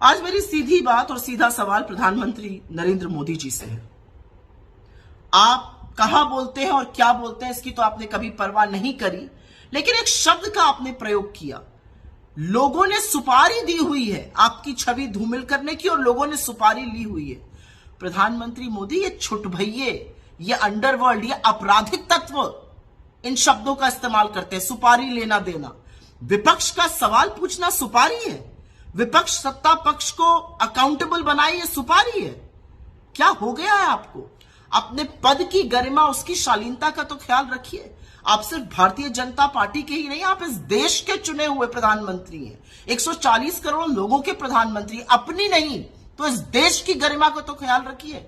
आज मेरी सीधी बात और सीधा सवाल प्रधानमंत्री नरेंद्र मोदी जी से है। आप कहां बोलते हैं और क्या बोलते हैं इसकी तो आपने कभी परवाह नहीं करी, लेकिन एक शब्द का आपने प्रयोग किया। लोगों ने सुपारी दी हुई है आपकी छवि धूमिल करने की, और लोगों ने सुपारी ली हुई है। प्रधानमंत्री मोदी, ये छुटभइये, ये अंडरवर्ल्ड, ये आपराधिक तत्व इन शब्दों का इस्तेमाल करते हैं। सुपारी लेना देना, विपक्ष का सवाल पूछना सुपारी है, विपक्ष सत्ता पक्ष को अकाउंटेबल बनाए, ये सुपारी है। क्या हो गया है आपको? अपने पद की गरिमा, उसकी शालीनता का तो ख्याल रखिए। आप सिर्फ भारतीय जनता पार्टी के ही नहीं, आप इस देश के चुने हुए प्रधानमंत्री हैं। 140 करोड़ लोगों के प्रधानमंत्री, अपनी नहीं तो इस देश की गरिमा को तो ख्याल रखिए।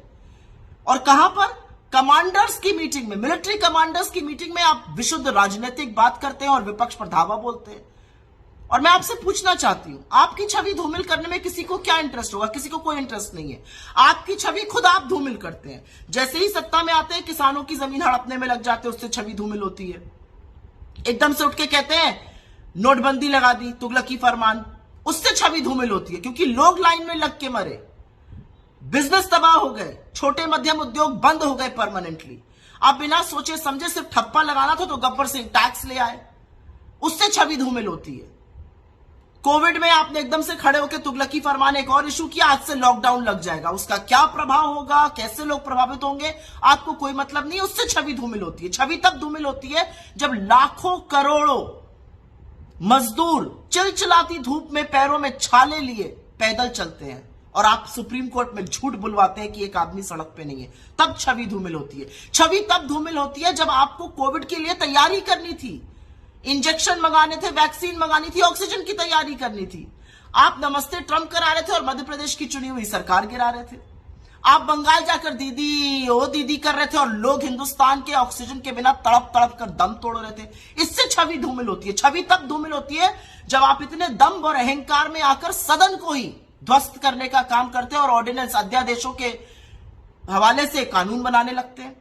और कहां पर? कमांडर्स की मीटिंग में, मिलिट्री कमांडर्स की मीटिंग में आप विशुद्ध राजनीतिक बात करते हैं और विपक्ष पर धावा बोलते हैं। और मैं आपसे पूछना चाहती हूं, आपकी छवि धूमिल करने में किसी को क्या इंटरेस्ट होगा? किसी को कोई इंटरेस्ट नहीं है। आपकी छवि खुद आप धूमिल करते हैं। जैसे ही सत्ता में आते हैं, किसानों की जमीन हड़पने में लग जाते हैं, उससे छवि धूमिल होती है। एकदम से उठ के कहते हैं नोटबंदी लगा दी, तुगलकी फरमान, उससे छवि धूमिल होती है, क्योंकि लोग लाइन में लग के मरे, बिजनेस तबाह हो गए, छोटे मध्यम उद्योग बंद हो गए परमानेंटली। आप बिना सोचे समझे सिर्फ ठप्पा लगाना था तो गब्बर सिंह टैक्स ले आए, उससे छवि धूमिल होती है। कोविड में आपने एकदम से खड़े होकर तुगलकी फरमान एक और इशू किया, आज से लॉकडाउन लग जाएगा, उसका क्या प्रभाव होगा, कैसे लोग प्रभावित होंगे, आपको कोई मतलब नहीं, उससे छवि धूमिल होती है। छवि तब धूमिल होती है जब लाखों करोड़ों मजदूर चिलचिलाती धूप में पैरों में छाले लिए पैदल चलते हैं और आप सुप्रीम कोर्ट में झूठ बुलवाते हैं कि एक आदमी सड़क पे नहीं है, तब छवि धूमिल होती है। छवि तब धूमिल होती है जब आपको कोविड के लिए तैयारी करनी थी, इंजेक्शन मंगाने थे, वैक्सीन मंगानी थी, ऑक्सीजन की तैयारी करनी थी। आप नमस्ते ट्रंप करा रहे थे और मध्य प्रदेश की चुनी हुई सरकार गिरा रहे थे। आप बंगाल जाकर दीदी ओ दीदी कर रहे थे और लोग हिंदुस्तान के ऑक्सीजन के बिना तड़प तड़प कर दम तोड़ रहे थे। इससे छवि धूमिल होती है। छवि तब धूमिल होती है जब आप इतने दम्भ और अहंकार में आकर सदन को ही ध्वस्त करने का काम करते हैं और ऑर्डिनेंस, अध्यादेशों के हवाले से कानून बनाने लगते हैं।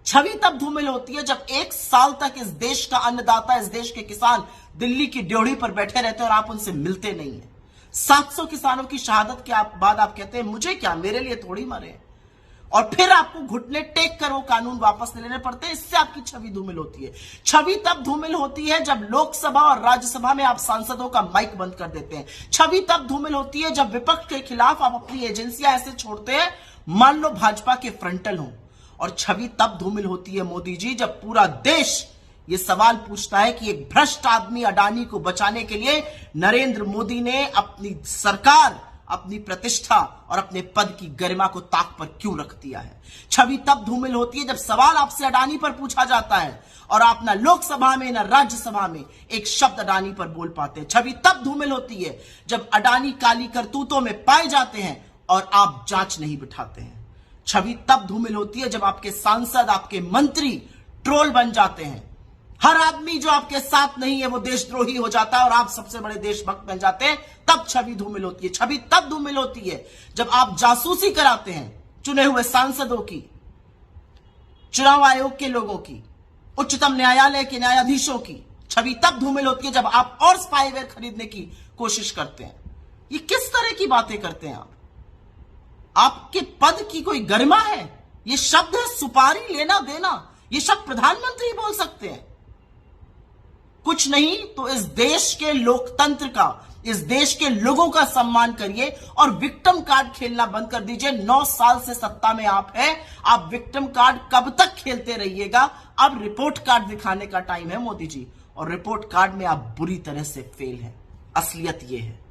छवि तब धूमिल होती है जब एक साल तक इस देश का अन्नदाता, इस देश के किसान दिल्ली की ड्योढ़ी पर बैठे रहते हैं और आप उनसे मिलते नहीं है। 700 किसानों की शहादत के बाद आप कहते हैं मुझे क्या, मेरे लिए थोड़ी मरे, और फिर आपको घुटने टेक कर वो कानून वापस लेने पड़ते हैं। इससे आपकी छवि धूमिल होती है। छवि तब धूमिल होती है जब लोकसभा और राज्यसभा में आप सांसदों का माइक बंद कर देते हैं। छवि तब धूमिल होती है जब विपक्ष के खिलाफ आप अपनी एजेंसियां ऐसे छोड़ते हैं, मान लो भाजपा के फ्रंटल हो। और छवि तब धूमिल होती है मोदी जी जब पूरा देश ये सवाल पूछता है कि एक भ्रष्ट आदमी अडानी को बचाने के लिए नरेंद्र मोदी ने अपनी सरकार, अपनी प्रतिष्ठा और अपने पद की गरिमा को ताक पर क्यों रख दिया है। छवि तब धूमिल होती है जब सवाल आपसे अडानी पर पूछा जाता है और आप ना लोकसभा में ना राज्यसभा में एक शब्द अडानी पर बोल पाते हैं। छवि तब धूमिल होती है जब अडानी काली करतूतों में पाए जाते हैं और आप जांच नहीं बिठाते हैं। छवि तब धूमिल होती है जब आपके सांसद, आपके मंत्री ट्रोल बन जाते हैं। हर आदमी जो आपके साथ नहीं है वो देशद्रोही हो जाता है और आप सबसे बड़े देशभक्त बन जाते हैं, तब छवि धूमिल होती है। छवि तब धूमिल होती है जब आप जासूसी कराते हैं चुने हुए सांसदों की, चुनाव आयोग के लोगों की, उच्चतम न्यायालय के न्यायाधीशों की। छवि तब धूमिल होती है जब आप और स्पाईवेयर खरीदने की कोशिश करते हैं। ये किस तरह की बातें करते हैं आप? आपके पद की कोई गरिमा है? ये शब्द है सुपारी लेना देना, ये शब्द प्रधानमंत्री बोल सकते हैं? कुछ नहीं तो इस देश के लोकतंत्र का, इस देश के लोगों का सम्मान करिए और विक्टिम कार्ड खेलना बंद कर दीजिए। 9 साल से सत्ता में आप हैं, आप विक्टिम कार्ड कब तक खेलते रहिएगा? अब रिपोर्ट कार्ड दिखाने का टाइम है मोदी जी, और रिपोर्ट कार्ड में आप बुरी तरह से फेल हैं। असलियत यह है।